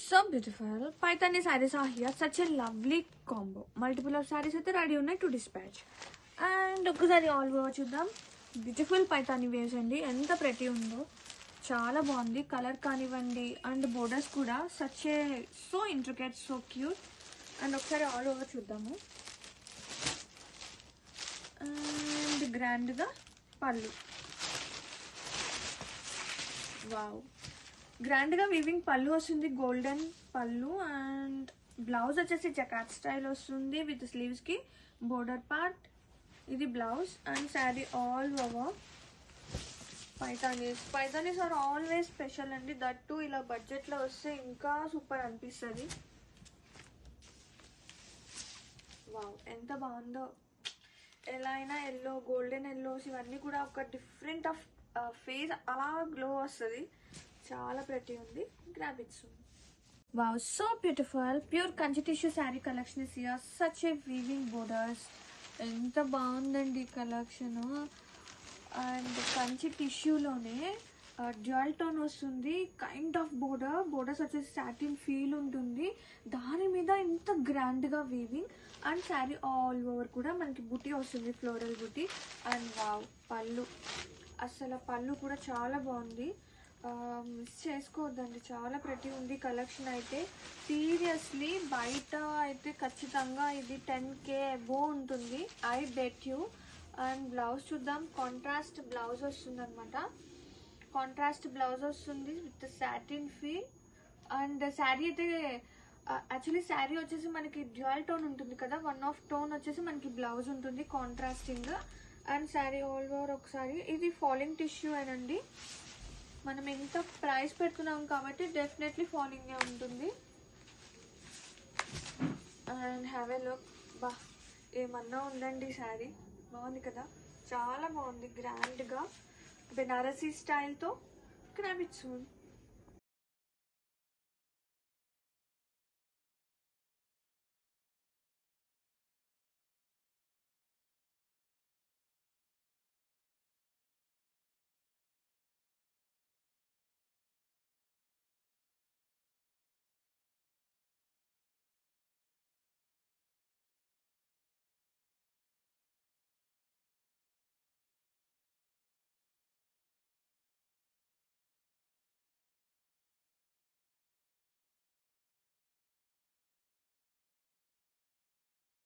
So beautiful. Paithani sarees are here. Such a lovely combo. Multiple of sarees అయితే ready ఉన్నాయి to dispatch. And ఒక్కసారి all over చూద్దాం. Beautiful Paithani waves అండి, ఎంత ప్రతి ఉందో, చాలా బాగుంది. కలర్ కానివ్వండి అండ్ బోర్డర్స్ కూడా such a so intricate, so cute. And ఒకసారి ఆల్ ఓవర్ చూద్దాము. అండ్ గ్రాండ్గా పళ్ళు, వావ్, గ్రాండ్గా వీవింగ్ పళ్ళు వస్తుంది, గోల్డెన్ పళ్ళు. అండ్ బ్లౌజ్ వచ్చేసి జకాట్ స్టైల్ వస్తుంది విత్ స్లీవ్స్కి బోర్డర్ పార్ట్. ఇది blouse and sari all over paithanis are always special అండి. దట్టు ఇలా బడ్జెట్లో వస్తే ఇంకా సూపర్ అనిపిస్తుంది. వావ్, ఎంత బాగుందో. ఎలా అయినా ఎల్లో, గోల్డెన్ ఎల్లోస్ ఇవన్నీ కూడా ఒక డిఫరెంట్ ఆఫ్ ఫేస్ అలా గ్లో వస్తుంది. చాలా ప్రతి ఉంది. Grab it soon. Wow, so beautiful. Pure Kanchi tissue sari collection is here. Such a weaving borders, ఎంత బాగుందండి కలెక్షన్. అండ్ కంచి టిష్యూలోనే డ్యూయల్ టోన్ వస్తుంది, కైండ్ ఆఫ్ బోర్డర్స్ వచ్చేసి సాటిన్ ఫీల్ ఉంటుంది, దాని మీద ఇంత గ్రాండ్గా weaving. And sari all over కూడా మనకి బుటీ వస్తుంది, ఫ్లోరల్ బుటీ. అండ్ వావ్, పళ్ళు, అసలు పళ్ళు కూడా చాలా బాగుంది. మిస్ చేసుకోవద్దండి, చాలా ప్రతి ఉంది కలెక్షన్ అయితే. సీరియస్లీ బయట అయితే ఖచ్చితంగా ఇది 10K అబోవ్ ఉంటుంది, I bet you. And blouse చూద్దాం. కాంట్రాస్ట్ బ్లౌజ్ వస్తుంది అనమాట. కాంట్రాస్ట్ బ్లౌజ్ వస్తుంది with satin feel. And sari అయితే యాక్చువల్లీ శారీ వచ్చేసి మనకి డ్యూయల్ టోన్ ఉంటుంది కదా, 1 ఆఫ్ టోన్ వచ్చేసి మనకి బ్లౌజ్ ఉంటుంది contrasting. And sari all over ఒకసారి ఇది ఫాలింగ్ టిష్యూ అనండి. మనం ఎంత ప్రైస్ పెడుతున్నాం కాబట్టి డెఫినెట్లీ ఫాలింగే ఉంటుంది. And have a look. బా, ఏమన్నా ఉందండి శారీ, బాగుంది కదా, చాలా బాగుంది. గ్రాండ్గా బెనారసీ స్టైల్తో. Grab it soon.